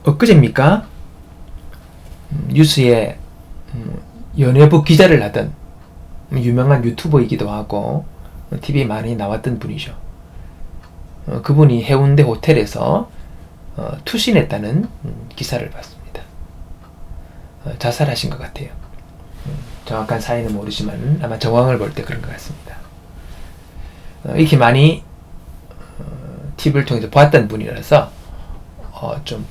엊그제입니까? 뉴스에 연예부 기자를 하던 유명한 유튜버이기도 하고 TV에 많이 나왔던 분이죠. 그분이 해운대 호텔에서 투신했다는 기사를 봤습니다. 자살하신 것 같아요. 정확한 사인은 모르지만 아마 정황을 볼 때 그런 것 같습니다. 이렇게 많이 TV를 통해서 보았던 분이라서 좀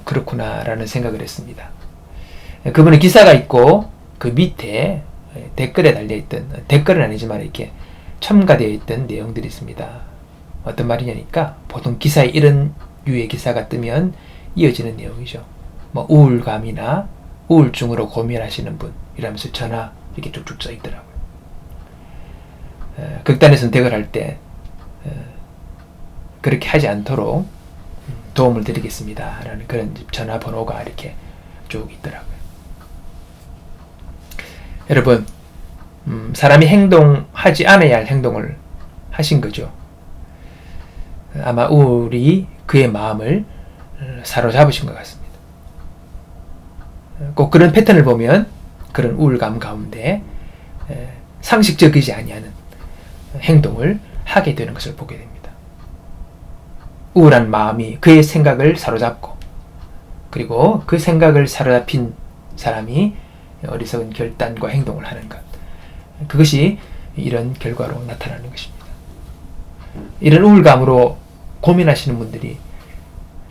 그렇구나라는 생각을 했습니다. 그분의 기사가 있고 그 밑에 댓글에 달려있던, 댓글은 아니지만 이렇게 첨가되어 있던 내용들이 있습니다. 어떤 말이냐니까 보통 기사에 이런 유의 기사가 뜨면 이어지는 내용이죠. 뭐 우울감이나 우울증으로 고민하시는 분 이러면서 전화 이렇게 쭉쭉 써 있더라고요. 극단의 선택을 할 때 그렇게 하지 않도록 도움을 드리겠습니다 라는 그런 전화번호가 이렇게 쭉 있더라고요. 여러분, 사람이 행동하지 않아야 할 행동을 하신 거죠. 아마 우울이 그의 마음을 사로잡으신 것 같습니다. 꼭 그런 패턴을 보면 그런 우울감 가운데 상식적이지 아니하는 행동을 하게 되는 것을 보게 됩니다. 우울한 마음이 그의 생각을 사로잡고, 그리고 그 생각을 사로잡힌 사람이 어리석은 결단과 행동을 하는 것, 그것이 이런 결과로 나타나는 것입니다. 이런 우울감으로 고민하시는 분들이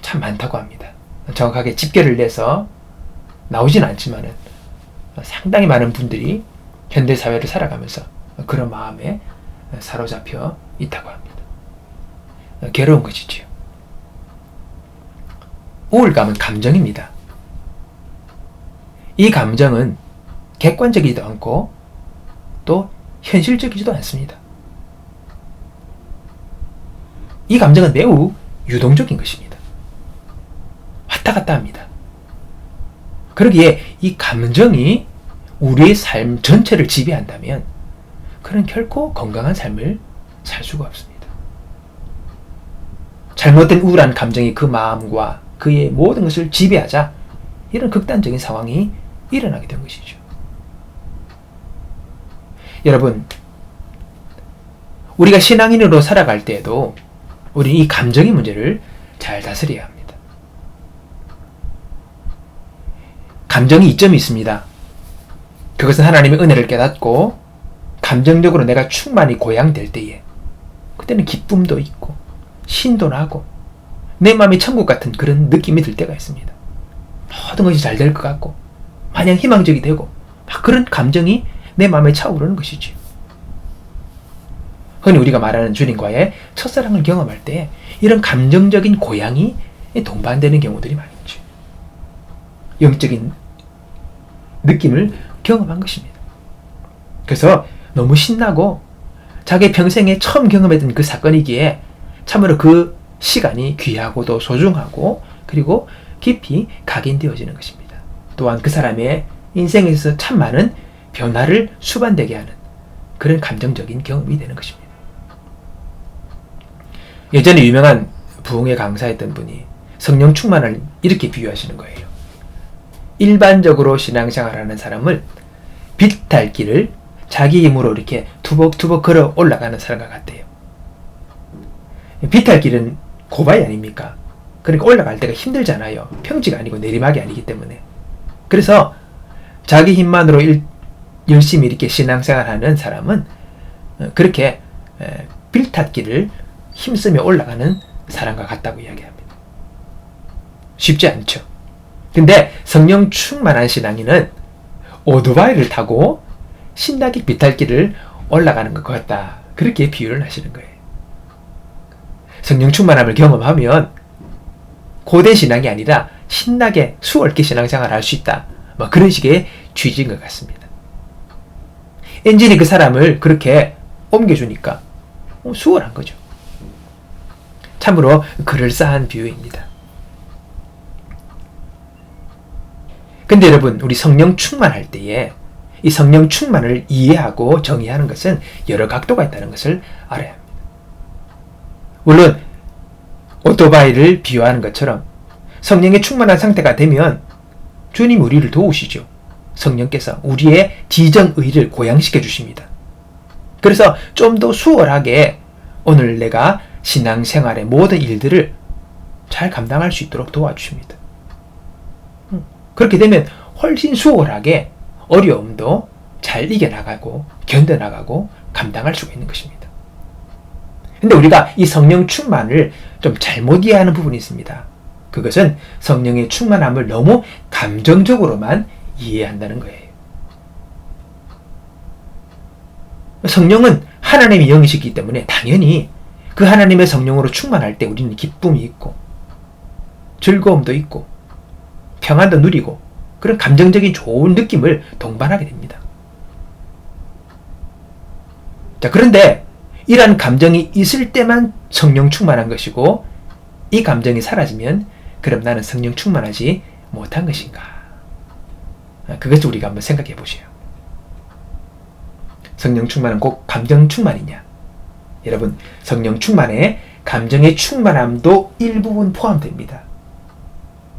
참 많다고 합니다. 정확하게 집계를 내서 나오진 않지만은 상당히 많은 분들이 현대사회를 살아가면서 그런 마음에 사로잡혀 있다고 합니다. 괴로운 것이지요. 우울감은 감정입니다. 이 감정은 객관적이지도 않고 또 현실적이지도 않습니다. 이 감정은 매우 유동적인 것입니다. 왔다 갔다 합니다. 그러기에 이 감정이 우리의 삶 전체를 지배한다면 그는 결코 건강한 삶을 살 수가 없습니다. 잘못된 우울한 감정이 그 마음과 그의 모든 것을 지배하자 이런 극단적인 상황이 일어나게 된 것이죠. 여러분, 우리가 신앙인으로 살아갈 때에도 우리는 이 감정의 문제를 잘 다스려야 합니다. 감정이 이점이 있습니다. 그것은 하나님의 은혜를 깨닫고 감정적으로 내가 충만히 고양될 때에 그때는 기쁨도 있고 신도 나고 내 마음이 천국 같은 그런 느낌이 들 때가 있습니다. 모든 것이 잘 될 것 같고 마냥 희망적이 되고 막 그런 감정이 내 마음에 차오르는 것이지. 흔히 우리가 말하는 주님과의 첫사랑을 경험할 때 이런 감정적인 고양이 동반되는 경우들이 많이 있죠. 영적인 느낌을 경험한 것입니다. 그래서 너무 신나고 자기 평생에 처음 경험했던 그 사건이기에 참으로 그 시간이 귀하고도 소중하고 그리고 깊이 각인되어지는 것입니다. 또한 그 사람의 인생에서 참 많은 변화를 수반되게 하는 그런 감정적인 경험이 되는 것입니다. 예전에 유명한 부흥회 강사였던 분이 성령 충만을 이렇게 비유하시는 거예요. 일반적으로 신앙생활하는 사람을 비탈길을 자기 힘으로 이렇게 투벅투벅 걸어 올라가는 사람과 같대요. 비탈길은 고바이 아닙니까? 그러니까 올라갈 때가 힘들잖아요. 평지가 아니고 내리막이 아니기 때문에. 그래서 자기 힘만으로 열심히 이렇게 신앙생활하는 사람은 그렇게 빌탔길을 힘쓰며 올라가는 사람과 같다고 이야기합니다. 쉽지 않죠. 근데 성령 충만한 신앙인은 오토바이를 타고 신나게 비탈길을 올라가는 것 같다. 그렇게 비유를 하시는 거예요. 성령 충만함을 경험하면 고된 신앙이 아니라 신나게 수월하게 신앙생활을 할 수 있다. 뭐 그런 식의 취지인 것 같습니다. 엔진이 그 사람을 그렇게 옮겨주니까 수월한 거죠. 참으로 그럴싸한 비유입니다. 근데 여러분, 우리 성령 충만할 때에 이 성령 충만을 이해하고 정의하는 것은 여러 각도가 있다는 것을 알아야 합니다. 물론 오토바이를 비유하는 것처럼 성령에 충만한 상태가 되면 주님 우리를 도우시죠. 성령께서 우리의 지정의를 고양시켜 주십니다. 그래서 좀 더 수월하게 오늘 내가 신앙생활의 모든 일들을 잘 감당할 수 있도록 도와주십니다. 그렇게 되면 훨씬 수월하게 어려움도 잘 이겨나가고 견뎌나가고 감당할 수가 있는 것입니다. 근데 우리가 이 성령 충만을 좀 잘못 이해하는 부분이 있습니다. 그것은 성령의 충만함을 너무 감정적으로만 이해한다는 거예요. 성령은 하나님의 영이시기 때문에 당연히 그 하나님의 성령으로 충만할 때 우리는 기쁨이 있고 즐거움도 있고 평안도 누리고 그런 감정적인 좋은 느낌을 동반하게 됩니다. 자, 그런데 이러한 감정이 있을 때만 성령 충만한 것이고 이 감정이 사라지면 그럼 나는 성령 충만하지 못한 것인가? 그것을 우리가 한번 생각해 보세요. 성령 충만은 꼭 감정 충만이냐? 여러분, 성령 충만에 감정의 충만함도 일부분 포함됩니다.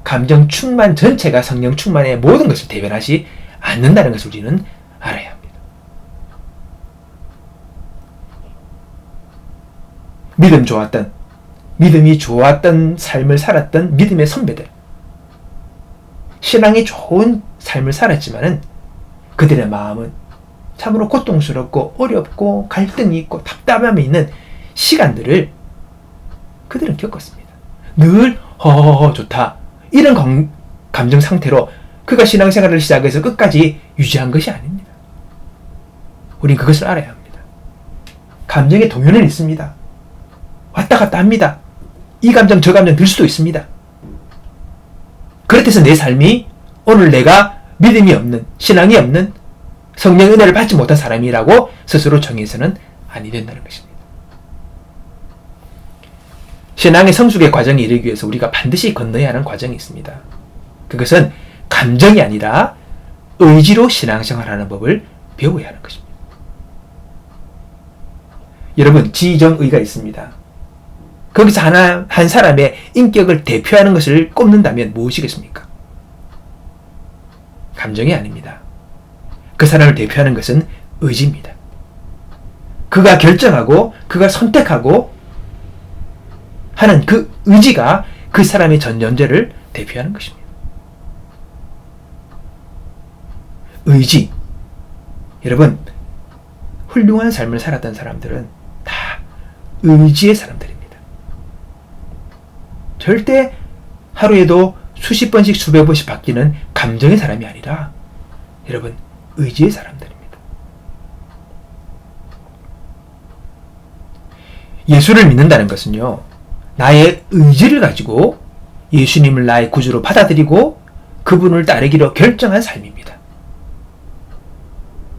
감정 충만 전체가 성령 충만의 모든 것을 대변하지 않는다는 것을 우리는 알아야 합니다. 믿음이 좋았던 삶을 살았던 믿음의 선배들, 신앙이 좋은 삶을 살았지만은 그들의 마음은 참으로 고통스럽고 어렵고 갈등이 있고 답답함이 있는 시간들을 그들은 겪었습니다. 늘 좋다 이런 감정 상태로 그가 신앙생활을 시작해서 끝까지 유지한 것이 아닙니다. 우린 그것을 알아야 합니다. 감정의 동요는 있습니다. 왔다 갔다 합니다. 이 감정 저 감정 들 수도 있습니다. 그렇다고 해서 내 삶이 오늘 내가 믿음이 없는, 신앙이 없는, 성령의 은혜를 받지 못한 사람이라고 스스로 정해서는 아니 된다는 것입니다. 신앙의 성숙의 과정에 이르기 위해서 우리가 반드시 건너야 하는 과정이 있습니다. 그것은 감정이 아니라 의지로 신앙생활하는 법을 배워야 하는 것입니다. 여러분, 지정의가 있습니다. 거기서 한 사람의 인격을 대표하는 것을 꼽는다면 무엇이겠습니까? 감정이 아닙니다. 그 사람을 대표하는 것은 의지입니다. 그가 결정하고 그가 선택하고 하는 그 의지가 그 사람의 전존재를 대표하는 것입니다. 의지. 여러분, 훌륭한 삶을 살았던 사람들은 다 의지의 사람들입니다. 절대 하루에도 수십 번씩 수백 번씩 바뀌는 감정의 사람이 아니라 여러분, 의지의 사람들입니다. 예수를 믿는다는 것은요, 나의 의지를 가지고 예수님을 나의 구주로 받아들이고 그분을 따르기로 결정한 삶입니다.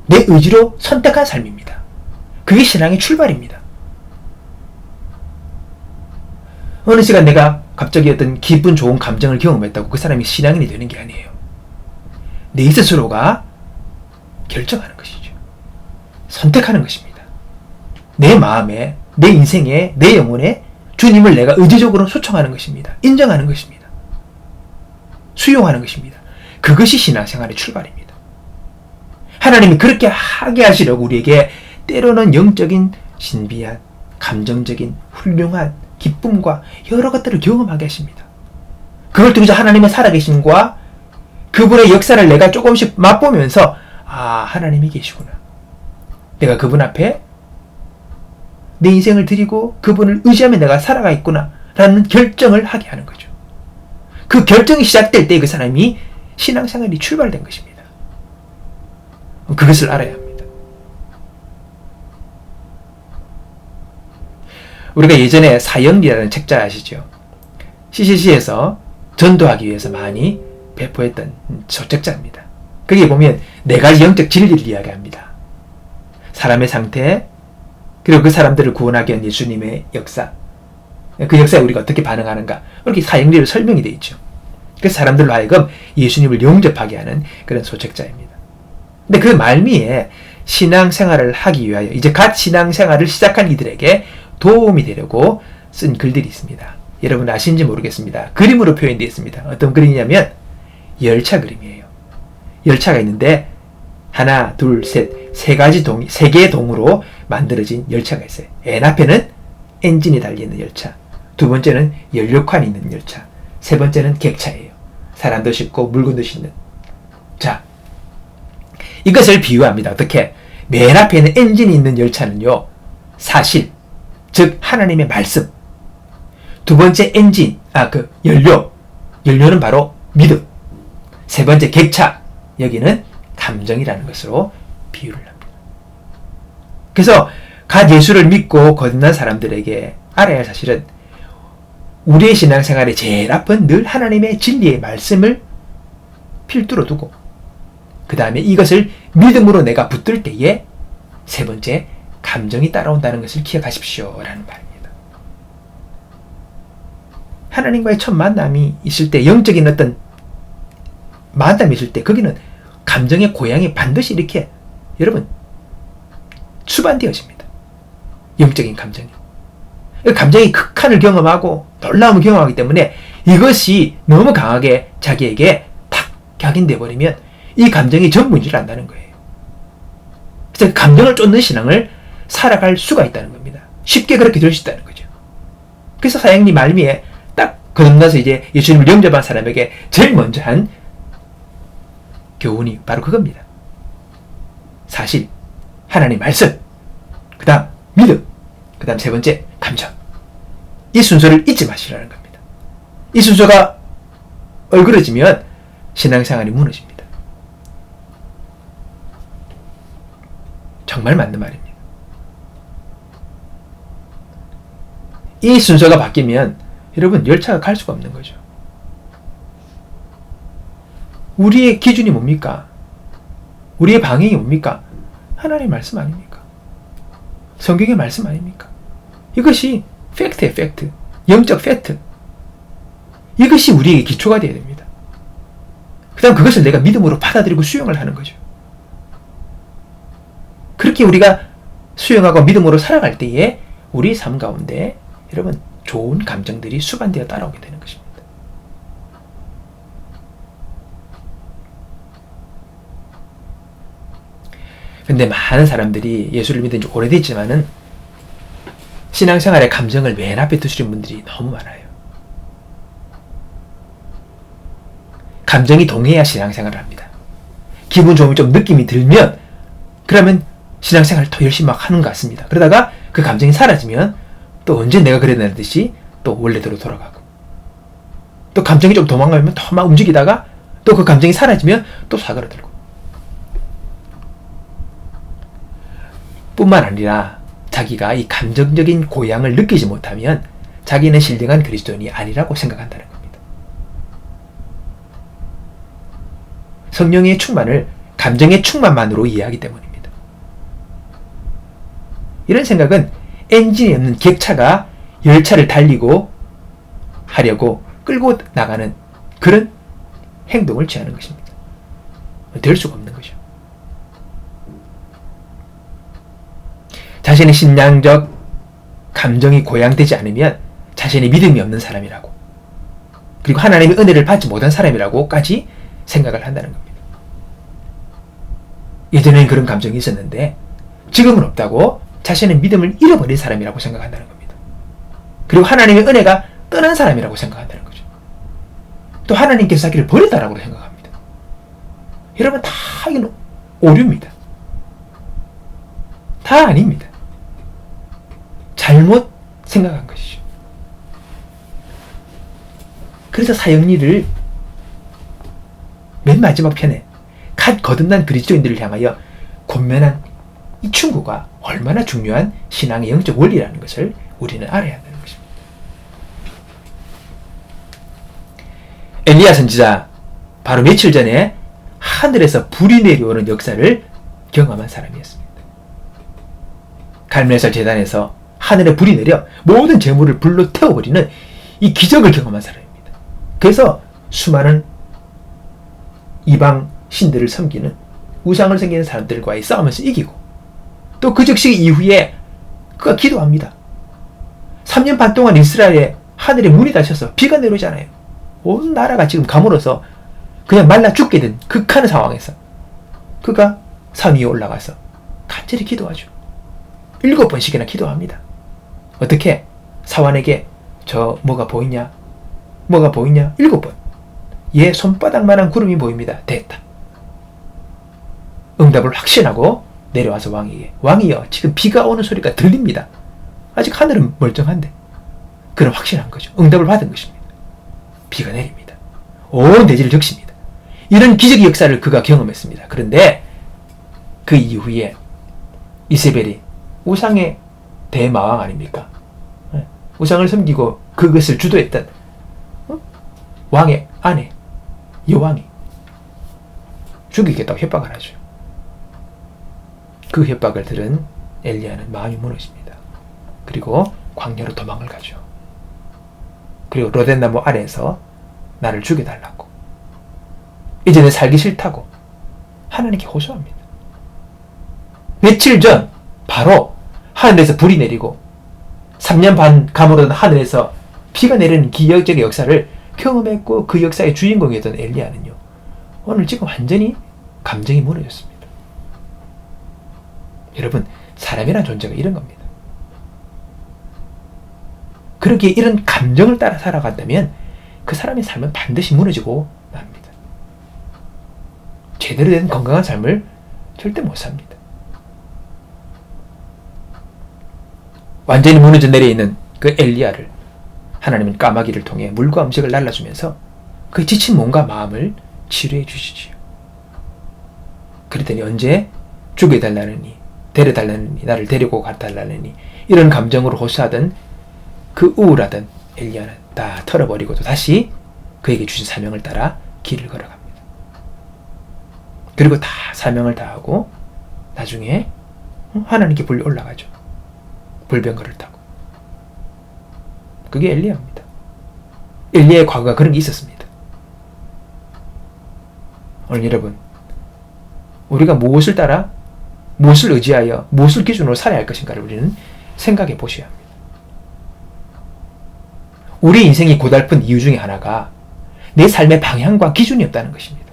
내 의지로 선택한 삶입니다. 그게 신앙의 출발입니다. 어느 시간 내가 갑자기 어떤 기분 좋은 감정을 경험했다고 그 사람이 신앙인이 되는 게 아니에요. 내 스스로가 결정하는 것이죠. 선택하는 것입니다. 내 마음에, 내 인생에, 내 영혼에 주님을 내가 의지적으로 초청하는 것입니다. 인정하는 것입니다. 수용하는 것입니다. 그것이 신앙생활의 출발입니다. 하나님이 그렇게 하게 하시려고 우리에게 때로는 영적인 신비한, 감정적인, 훌륭한 기쁨과 여러 것들을 경험하게 하십니다. 그걸 통해서 하나님의 살아계심과 그분의 역사를 내가 조금씩 맛보면서 하나님이 계시구나. 내가 그분 앞에 내 인생을 드리고 그분을 의지하며 내가 살아가 있구나 라는 결정을 하게 하는 거죠. 그 결정이 시작될 때 그 사람이 신앙생활이 출발된 것입니다. 그것을 알아야 합니다. 우리가 예전에 사형리라는 책자 아시죠? CCC에서 전도하기 위해서 많이 배포했던 소책자입니다. 거기에 보면 네 가지 영적 진리를 이야기합니다. 사람의 상태, 그리고 그 사람들을 구원하기 위한 예수님의 역사, 그 역사에 우리가 어떻게 반응하는가, 이렇게 사형리로 설명이 되어 있죠. 그래서 사람들로 하여금 예수님을 영접하게 하는 그런 소책자입니다. 근데 그 말미에 신앙생활을 하기 위하여 이제 갓 신앙생활을 시작한 이들에게 도움이 되려고 쓴 글들이 있습니다. 여러분 아시는지 모르겠습니다. 그림으로 표현되어 있습니다. 어떤 그림이냐면 열차 그림이에요. 열차가 있는데 하나, 둘, 셋, 세 개의 동으로 만들어진 열차가 있어요. 맨 앞에는 엔진이 달려있는 열차, 두 번째는 연료관이 있는 열차, 세 번째는 객차예요. 사람도 싣고 물건도 싣는. 자, 이것을 비유합니다. 어떻게? 맨 앞에 있는 엔진이 있는 열차는요, 사실, 즉 하나님의 말씀. 두 번째 엔진, 연료는 바로 믿음. 세 번째 객차, 여기는 감정이라는 것으로 비유를 합니다. 그래서 갓 예수를 믿고 거듭난 사람들에게 알아야 할 사실은 우리의 신앙생활의 제일 앞은 늘 하나님의 진리의 말씀을 필두로 두고 그 다음에 이것을 믿음으로 내가 붙들 때에 세 번째 감정이 따라온다는 것을 기억하십시오 라는 말입니다. 하나님과의 첫 만남이 있을 때, 영적인 어떤 만남이 있을 때 거기는 감정의 고향이 반드시 이렇게 여러분 수반되어집니다. 영적인 감정이. 감정이 극한을 경험하고 놀라움을 경험하기 때문에 이것이 너무 강하게 자기에게 탁 각인돼 버리면 이 감정이 전부인 줄 안다는 거예요. 그래서 감정을 쫓는 신앙을 살아갈 수가 있다는 겁니다. 쉽게 그렇게 될 수 있다는 거죠. 그래서 사형리 말미에 딱 거듭나서 이제 예수님을 영접한 사람에게 제일 먼저 한 교훈이 바로 그겁니다. 사실, 하나님 말씀, 그 다음 믿음, 그 다음 세 번째 감정. 이 순서를 잊지 마시라는 겁니다. 이 순서가 얼그러지면 신앙생활이 무너집니다. 정말 맞는 말입니다. 이 순서가 바뀌면 여러분 열차가 갈 수가 없는 거죠. 우리의 기준이 뭡니까? 우리의 방향이 뭡니까? 하나님의 말씀 아닙니까? 성경의 말씀 아닙니까? 이것이 팩트예요, 팩트. 영적 팩트. 이것이 우리에게 기초가 되어야 됩니다. 그 다음 그것을 내가 믿음으로 받아들이고 수용을 하는 거죠. 그렇게 우리가 수용하고 믿음으로 살아갈 때에 우리 삶 가운데 여러분 좋은 감정들이 수반되어 따라오게 되는 것입니다. 근데 많은 사람들이 예수를 믿은 지 오래됐지만은 신앙생활의 감정을 맨 앞에 두시는 분들이 너무 많아요. 감정이 동해야 신앙생활을 합니다. 기분 좋으면 좀 느낌이 들면 그러면 신앙생활을 더 열심히 막 하는 것 같습니다. 그러다가 그 감정이 사라지면 또 언제 내가 그랬다는 듯이 또 원래대로 돌아가고 또 감정이 좀 도망가면 더 막 움직이다가 또 그 감정이 사라지면 또 사그라들고 뿐만 아니라 자기가 이 감정적인 고향을 느끼지 못하면 자기는 신령한 그리스도인이 아니라고 생각한다는 겁니다. 성령의 충만을 감정의 충만만으로 이해하기 때문입니다. 이런 생각은 엔진이 없는 객차가 열차를 달리고 하려고 끌고 나가는 그런 행동을 취하는 것입니다. 될 수가 없는 거죠. 자신의 신앙적 감정이 고양되지 않으면 자신의 믿음이 없는 사람이라고 그리고 하나님의 은혜를 받지 못한 사람이라고까지 생각을 한다는 겁니다. 예전에는 그런 감정이 있었는데 지금은 없다고 자신의 믿음을 잃어버린 사람이라고 생각한다는 겁니다. 그리고 하나님의 은혜가 떠난 사람이라고 생각한다는 거죠. 또 하나님께서 자기를 버렸다라고 생각합니다. 여러분 다 이건 오류입니다. 다 아닙니다. 잘못 생각한 것이죠. 그래서 사형리를 맨 마지막 편에 갓 거듭난 그리스도인들을 향하여 권면한 이 충고가 얼마나 중요한 신앙의 영적 원리라는 것을 우리는 알아야 한다는 것입니다. 엘리야 선지자 바로 며칠 전에 하늘에서 불이 내려오는 역사를 경험한 사람이었습니다. 갈멜살 제단에서 하늘에 불이 내려 모든 재물을 불로 태워버리는 이 기적을 경험한 사람입니다. 그래서 수많은 이방 신들을 섬기는 우상을 섬기는 사람들과의 싸움에서 이기고 또 그 즉시 이후에 그가 기도합니다. 3년 반 동안 이스라엘에 하늘에 문이 닫혀서 비가 내려오잖아요. 온 나라가 지금 가물어서 그냥 말라 죽게 된 극한의 상황에서 그가 산 위에 올라가서 간절히 기도하죠. 7번씩이나 기도합니다. 어떻게? 사환에게 저 뭐가 보이냐? 뭐가 보이냐? 7번. 얘 손바닥만한 구름이 보입니다. 됐다. 응답을 확신하고 내려와서 왕에게, 왕이여, 지금 비가 오는 소리가 들립니다. 아직 하늘은 멀쩡한데. 그는 확신한 거죠. 응답을 받은 것입니다. 비가 내립니다. 온 대지를 적십니다. 이런 기적의 역사를 그가 경험했습니다. 그런데 그 이후에 이세벨이 우상의 대마왕 아닙니까? 우상을 섬기고 그것을 주도했던 왕의 아내 여왕이 죽이겠다고 협박을 하죠. 그 협박을 들은 엘리야는 마음이 무너집니다. 그리고 광야로 도망을 가죠. 그리고 로덴나무 아래에서 나를 죽여달라고, 이제는 살기 싫다고 하나님께 호소합니다. 며칠 전 바로 하늘에서 불이 내리고 3년 반 가물었던 하늘에서 비가 내리는 기적의 역사를 경험했고 그 역사의 주인공이었던 엘리야는요, 오늘 지금 완전히 감정이 무너졌습니다. 여러분, 사람이란 존재가 이런 겁니다. 그렇게 이런 감정을 따라 살아간다면 그 사람의 삶은 반드시 무너지고 납니다. 제대로 된 건강한 삶을 절대 못 삽니다. 완전히 무너져 내려있는 그 엘리야를 하나님은 까마귀를 통해 물과 음식을 날라주면서 그 지친 몸과 마음을 치료해 주시지요. 그랬더니 언제 죽여달라느니, 데려달라느니, 나를 데리고 가달라느니 이런 감정으로 호소하던 그 우울하던 엘리야는 다 털어버리고 또 다시 그에게 주신 사명을 따라 길을 걸어갑니다. 그리고 다 사명을 다하고 나중에 하나님께 불려 올라가죠. 불병거를 타고. 그게 엘리야입니다. 엘리야의 과거가 그런 게 있었습니다. 오늘 여러분, 우리가 무엇을 따라, 무엇을 의지하여, 무엇을 기준으로 살아야 할 것인가를 우리는 생각해 보셔야 합니다. 우리 인생이 고달픈 이유 중에 하나가 내 삶의 방향과 기준이 없다는 것입니다.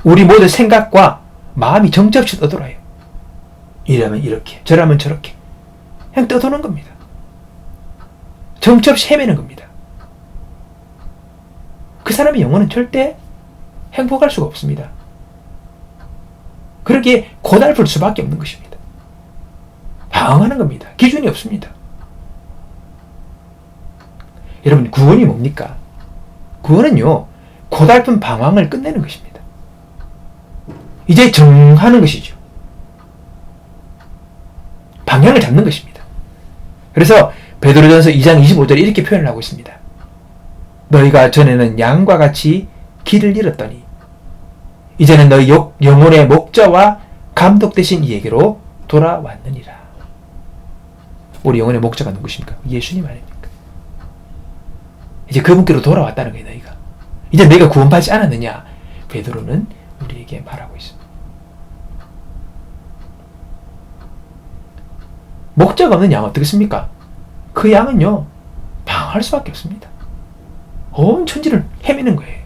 우리 모두 생각과 마음이 정처없이 떠돌아요. 이러면 이렇게, 저러면 저렇게. 그냥 떠도는 겁니다. 정처없이 헤매는 겁니다. 그 사람의 영혼은 절대 행복할 수가 없습니다. 그렇게 고달플 수밖에 없는 것입니다. 방황하는 겁니다. 기준이 없습니다. 여러분, 구원이 뭡니까? 구원은요, 고달픈 방황을 끝내는 것입니다. 이제 정하는 것이죠. 방향을 잡는 것입니다. 그래서 베드로전서 2장 25절에 이렇게 표현을 하고 있습니다. 너희가 전에는 양과 같이 길을 잃었더니 이제는 너희 영혼의 목자와 감독 되신 이에게로 돌아왔느니라. 우리 영혼의 목자가 누구십니까? 예수님 아닙니까? 이제 그분께로 돌아왔다는 거예요. 너희가 이제 내가 구원받지 않았느냐? 베드로는 우리에게 말하고 있습니다. 목자가 없는 양은 어떻겠습니까? 그 양은요, 방황할 수밖에 없습니다. 온 천지를 헤매는 거예요.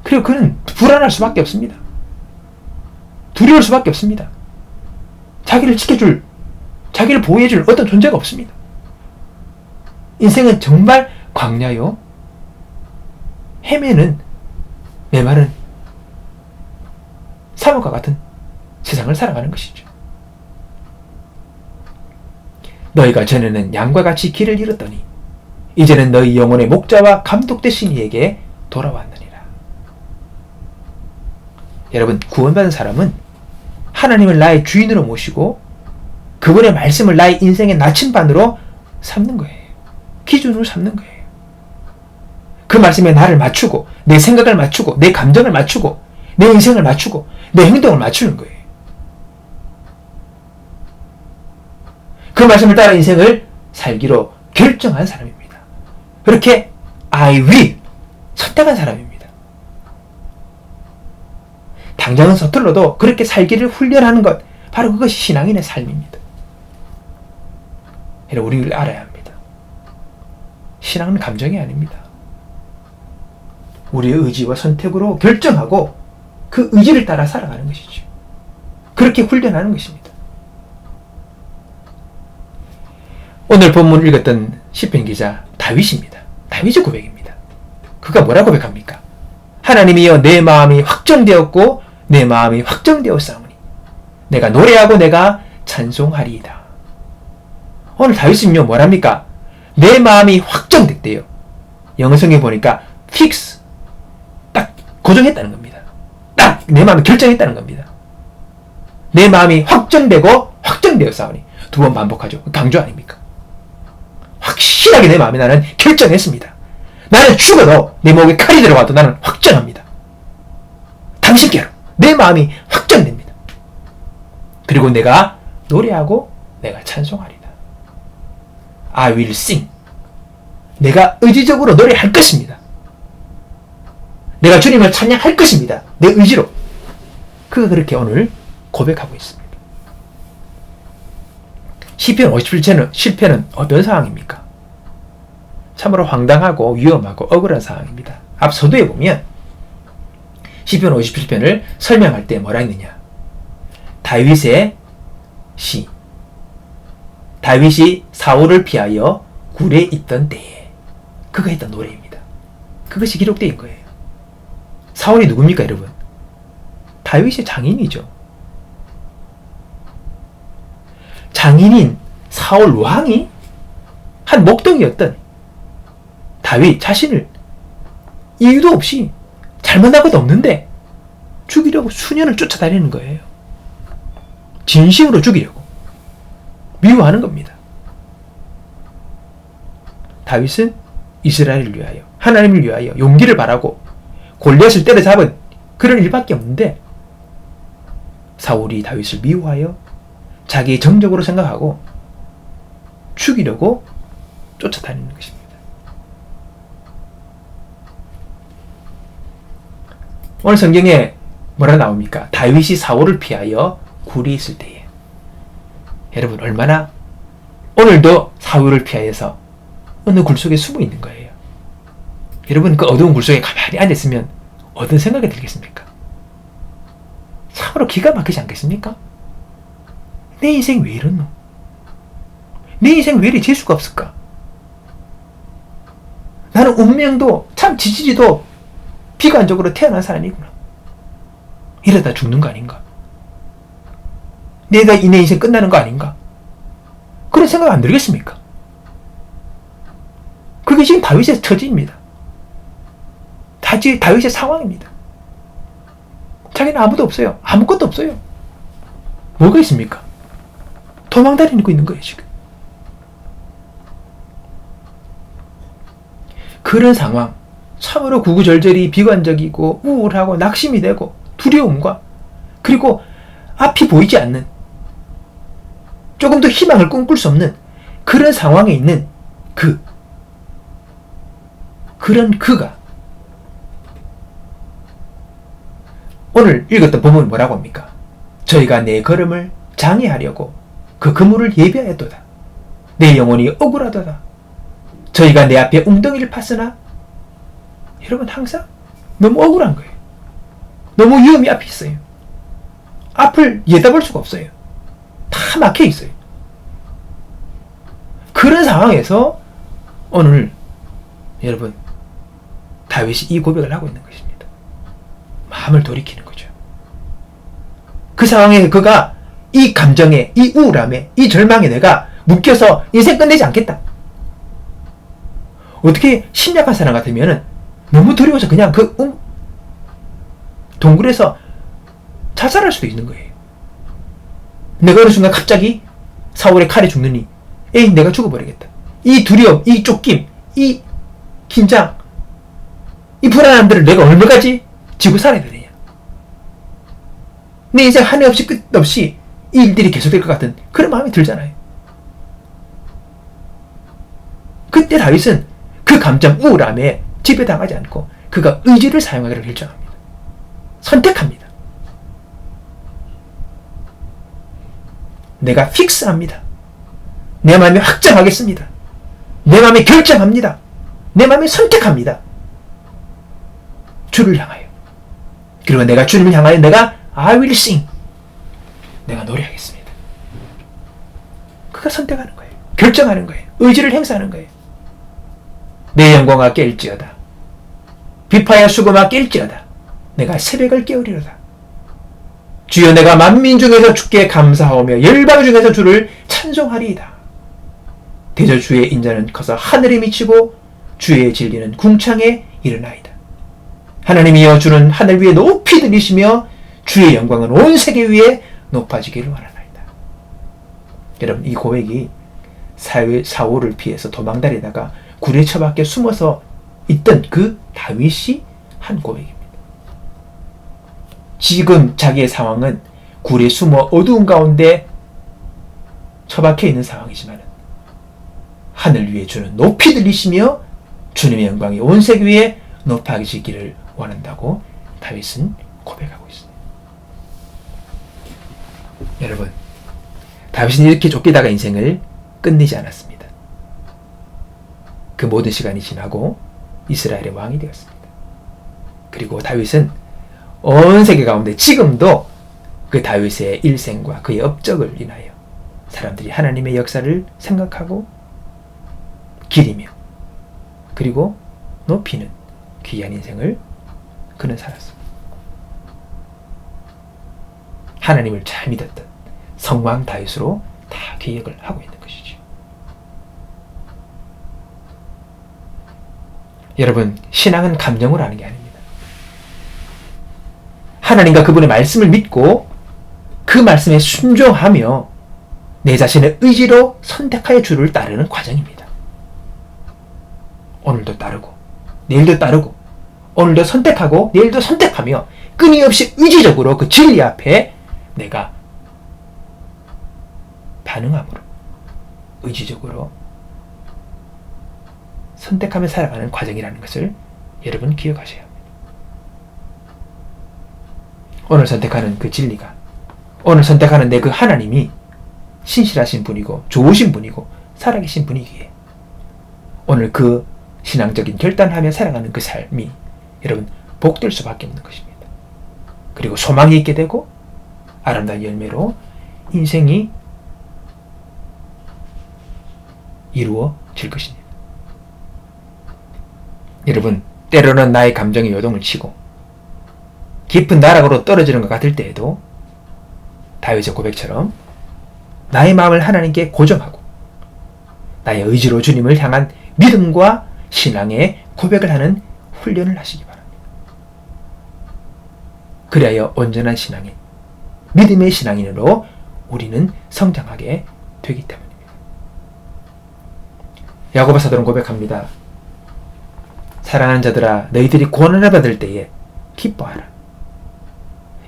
그리고 그는 불안할 수밖에 없습니다. 두려울 수밖에 없습니다. 자기를 지켜줄, 자기를 보호해줄 어떤 존재가 없습니다. 인생은 정말 광야요, 헤매는 메마른 사막과 같은 세상을 살아가는 것이죠. 너희가 전에는 양과 같이 길을 잃었더니 이제는 너희 영혼의 목자와 감독 되신 이에게 돌아왔느니라. 여러분, 구원받은 사람은 하나님을 나의 주인으로 모시고 그분의 말씀을 나의 인생의 나침반으로 삼는 거예요. 기준으로 삼는 거예요. 그 말씀에 나를 맞추고 내 생각을 맞추고 내 감정을 맞추고 내 인생을 맞추고 내 행동을 맞추는 거예요. 그 말씀을 따라 인생을 살기로 결정한 사람입니다. 그렇게 I will 선택한 사람입니다. 당장은 서툴러도 그렇게 살기를 훈련하는 것, 바로 그것이 신앙인의 삶입니다. 우리를 알아야 합니다. 신앙은 감정이 아닙니다. 우리의 의지와 선택으로 결정하고 그 의지를 따라 살아가는 것이죠. 그렇게 훈련하는 것입니다. 오늘 본문을 읽었던 시편 기자 다윗입니다. 다윗의 고백입니다. 그가 뭐라고 고백합니까? 하나님이여 내 마음이 확정되었고 내 마음이 확정되었사오니 내가 노래하고 내가 찬송하리이다. 오늘 다윗은요 뭐랍니까? 내 마음이 확정됐대요. 영어성에 보니까 fix, 딱 고정했다는 겁니다. 딱 내 마음이 결정했다는 겁니다. 내 마음이 확정되고 확정되었사오니 두 번 반복하죠. 강조 아닙니까? 확실하게 내 마음에 나는 결정했습니다. 나는 죽어도 내 목에 칼이 들어가도 나는 확정합니다. 당신께로 내 마음이 확정됩니다. 그리고 내가 노래하고 내가 찬송하리다. I will sing. 내가 의지적으로 노래할 것입니다. 내가 주님을 찬양할 것입니다. 내 의지로. 그가 그렇게 오늘 고백하고 있습니다. 시편 57편은 실패는 어떤 상황입니까? 참으로 황당하고 위험하고 억울한 상황입니다. 앞 서두에 보면 시편 57편을 설명할 때 뭐라 했느냐? 다윗의 시. 다윗이 사울을 피하여 굴에 있던 때에 그가 했던 노래입니다. 그것이 기록된 거예요. 사울이 누굽니까, 여러분? 다윗의 장인이죠. 장인인 사울 왕이 한 목동이었던 다윗 자신을 이유도 없이 잘못한 것도 없는데 죽이려고 수년을 쫓아다니는 거예요. 진심으로 죽이려고 미워하는 겁니다. 다윗은 이스라엘을 위하여 하나님을 위하여 용기를 바라고 골리앗을 때려잡은 그런 일밖에 없는데 사울이 다윗을 미워하여 자기의 정적으로 생각하고 죽이려고 쫓아다니는 것입니다. 오늘 성경에 뭐라 나옵니까? 다윗이 사울을 피하여 굴에 있을 때에. 여러분 얼마나 오늘도 사울을 피하여서 어느 굴 속에 숨어 있는 거예요. 여러분 그 어두운 굴 속에 가만히 앉았으면 어떤 생각이 들겠습니까? 참으로 기가 막히지 않겠습니까? 내 인생 왜 이렇노? 내 인생 왜 이리 재수가 없을까? 나는 운명도 참 지지리도 비관적으로 태어난 사람이구나. 이러다 죽는 거 아닌가? 내가 내 인생 끝나는 거 아닌가? 그런 생각 안 들겠습니까? 그게 지금 다윗의 처지입니다. 다윗의 상황입니다. 자기는 아무도 없어요. 아무것도 없어요. 뭐가 있습니까? 도망다니고 있는 거예요, 지금. 그런 상황, 참으로 구구절절이 비관적이고 우울하고 낙심이 되고 두려움과 그리고 앞이 보이지 않는 조금 더 희망을 꿈꿀 수 없는 그런 상황에 있는 그런 그가 오늘 읽었던 본문은 뭐라고 합니까? 저희가 내 걸음을 장애하려고 그 그물을 예비하였도다. 내 영혼이 억울하도다. 저희가 내 앞에 웅덩이를 팠으나 여러분 항상 너무 억울한 거예요. 너무 위험이 앞에 있어요. 앞을 내다볼 수가 없어요. 다 막혀 있어요. 그런 상황에서 오늘 여러분 다윗이 이 고백을 하고 있는 것입니다. 마음을 돌이키는 거죠. 그 상황에 그가 이 감정에, 이 우울함에, 이 절망에 내가 묶여서 인생 끝내지 않겠다. 어떻게 심약한 사람 같으면 너무 두려워서 그냥 동굴에서 자살할 수도 있는 거예요. 내가 어느 순간 갑자기 사울의 칼에 죽느니 에이 내가 죽어버리겠다. 이 두려움, 이 쫓김, 이 긴장, 이 불안함들을 내가 얼마까지 지고 살아야 되느냐. 내 인생 한 해 없이 끝 없이 이 일들이 계속될 것 같은 그런 마음이 들잖아요. 그때 다윗은 그 감정 우울함에 지배당하지 않고 그가 의지를 사용하기를 결정합니다. 선택합니다. 내가 픽스합니다. 내 마음에 확정하겠습니다. 내 마음에 결정합니다. 내 마음에 선택합니다. 주를 향하여. 그리고 내가 주님을 향하여 내가 I will sing. 내가 노래하겠습니다. 그가 선택하는 거예요. 결정하는 거예요. 의지를 행사하는 거예요. 내 영광아 깰지어다. 비파야 수고마 깰지어다. 내가 새벽을 깨우리로다. 주여 내가 만민 중에서 주께 감사하오며 열방 중에서 주를 찬송하리이다. 대저 주의 인자는 커서 하늘에 미치고 주의 진리는 궁창에 이르나이다. 하나님이여 주는 하늘 위에 높이 들리시며 주의 영광은 온 세계 위에 높아지기를 원하나이다. 여러분 이 고백이 사울을 피해서 도망다니다가 굴에 처박혀 숨어서 있던 그 다윗이 한 고백입니다. 지금 자기의 상황은 굴에 숨어 어두운 가운데 처박혀 있는 상황이지만 하늘 위에 주는 높이 들리시며 주님의 영광이 온 세계 위에 높아지기를 원한다고 다윗은 고백하고 있습니다. 여러분, 다윗은 이렇게 쫓기다가 인생을 끝내지 않았습니다. 그 모든 시간이 지나고 이스라엘의 왕이 되었습니다. 그리고 다윗은 온 세계 가운데 지금도 그 다윗의 일생과 그의 업적을 인하여 사람들이 하나님의 역사를 생각하고 기리며 그리고 높이는 귀한 인생을 그는 살았습니다. 하나님을 잘 믿었던 성왕 다윗으로 다 기억을 하고 있는 것이죠. 여러분, 신앙은 감정으로 하는 게 아닙니다. 하나님과 그분의 말씀을 믿고 그 말씀에 순종하며 내 자신의 의지로 선택하여 주를 따르는 과정입니다. 오늘도 따르고 내일도 따르고 오늘도 선택하고 내일도 선택하며 끊임없이 의지적으로 그 진리 앞에 내가 반응함으로 의지적으로 선택하며 살아가는 과정이라는 것을 여러분 기억하셔야 합니다. 오늘 선택하는 그 진리가, 오늘 선택하는 내 그 하나님이 신실하신 분이고 좋으신 분이고 살아계신 분이기에 오늘 그 신앙적인 결단하며 살아가는 그 삶이 여러분 복될 수밖에 없는 것입니다. 그리고 소망이 있게 되고 아름다운 열매로 인생이 이루어질 것입니다. 여러분, 때로는 나의 감정이 요동을 치고 깊은 나락으로 떨어지는 것 같을 때에도 다윗의 고백처럼 나의 마음을 하나님께 고정하고 나의 의지로 주님을 향한 믿음과 신앙의 고백을 하는 훈련을 하시기 바랍니다. 그리하여 온전한 신앙의 믿음의 신앙인으로 우리는 성장하게 되기 때문입니다. 야고보 사도는 고백합니다. 사랑하는 자들아, 너희들이 고난을 받을 때에 기뻐하라.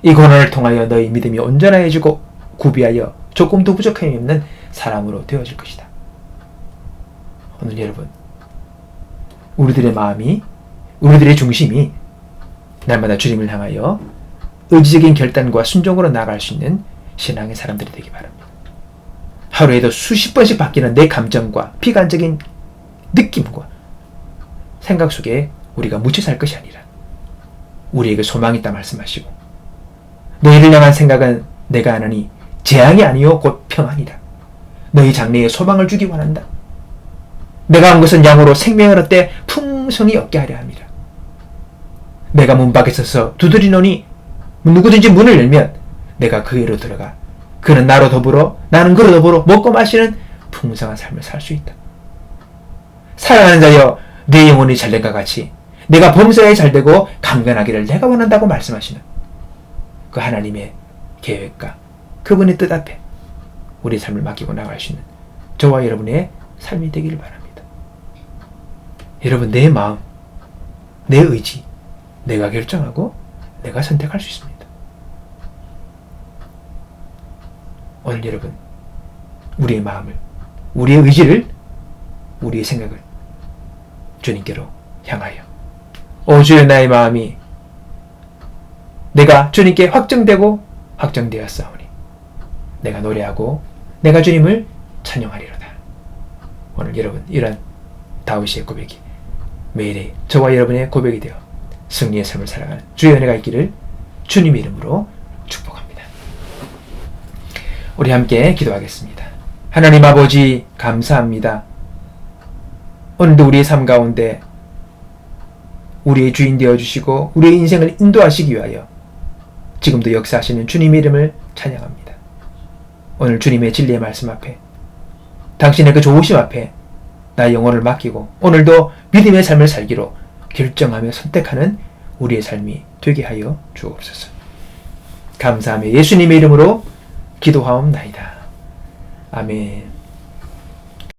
이 고난을 통하여 너희 믿음이 온전해지고 구비하여 조금도 부족함이 없는 사람으로 되어질 것이다. 오늘 여러분, 우리들의 마음이, 우리들의 중심이 날마다 주님을 향하여 의지적인 결단과 순종으로 나아갈 수 있는 신앙의 사람들이 되기 바랍니다. 하루에도 수십 번씩 바뀌는 내 감정과 비관적인 느낌과 생각 속에 우리가 묻혀 살 것이 아니라 우리에게 소망이 있다 말씀하시고 너희를 향한 생각은 내가 하나니 재앙이 아니요 곧 평안이다. 너희 장래에 소망을 주기 원한다. 내가 온 것은 양으로 생명을 얻되 풍성히 얻게 하려 합니다. 내가 문 밖에 서서 두드리노니 누구든지 문을 열면 내가 그에로 들어가 그는 나로 더불어 나는 그로 더불어 먹고 마시는 풍성한 삶을 살 수 있다. 사랑하는 자여, 내 영혼이 잘된과 같이 내가 범사에 잘되고 강건하기를 내가 원한다고 말씀하시는 그 하나님의 계획과 그분의 뜻 앞에 우리 삶을 맡기고 나갈 수 있는 저와 여러분의 삶이 되기를 바랍니다. 여러분, 내 마음, 내 의지, 내가 결정하고 내가 선택할 수 있습니다. 오늘 여러분, 우리의 마음을, 우리의 의지를, 우리의 생각을 주님께로 향하여 오 주여, 나의 마음이 내가 주님께 확정되고 확정되었사오니 내가 노래하고 내가 주님을 찬양하리로다. 오늘 여러분 이런 다윗의 고백이 매일의 저와 여러분의 고백이 되어 승리의 삶을 살아가는 주의 은혜가 있기를 주님의 이름으로 축복합니다. 우리 함께 기도하겠습니다. 하나님 아버지 감사합니다. 오늘도 우리의 삶 가운데 우리의 주인 되어주시고 우리의 인생을 인도하시기 위하여 지금도 역사하시는 주님의 이름을 찬양합니다. 오늘 주님의 진리의 말씀 앞에 당신의 그 좋으심 앞에 나의 영혼을 맡기고 오늘도 믿음의 삶을 살기로 결정하며 선택하는 우리의 삶이 되게 하여 주옵소서. 감사하며 예수님의 이름으로 기도하옵나이다. 아멘.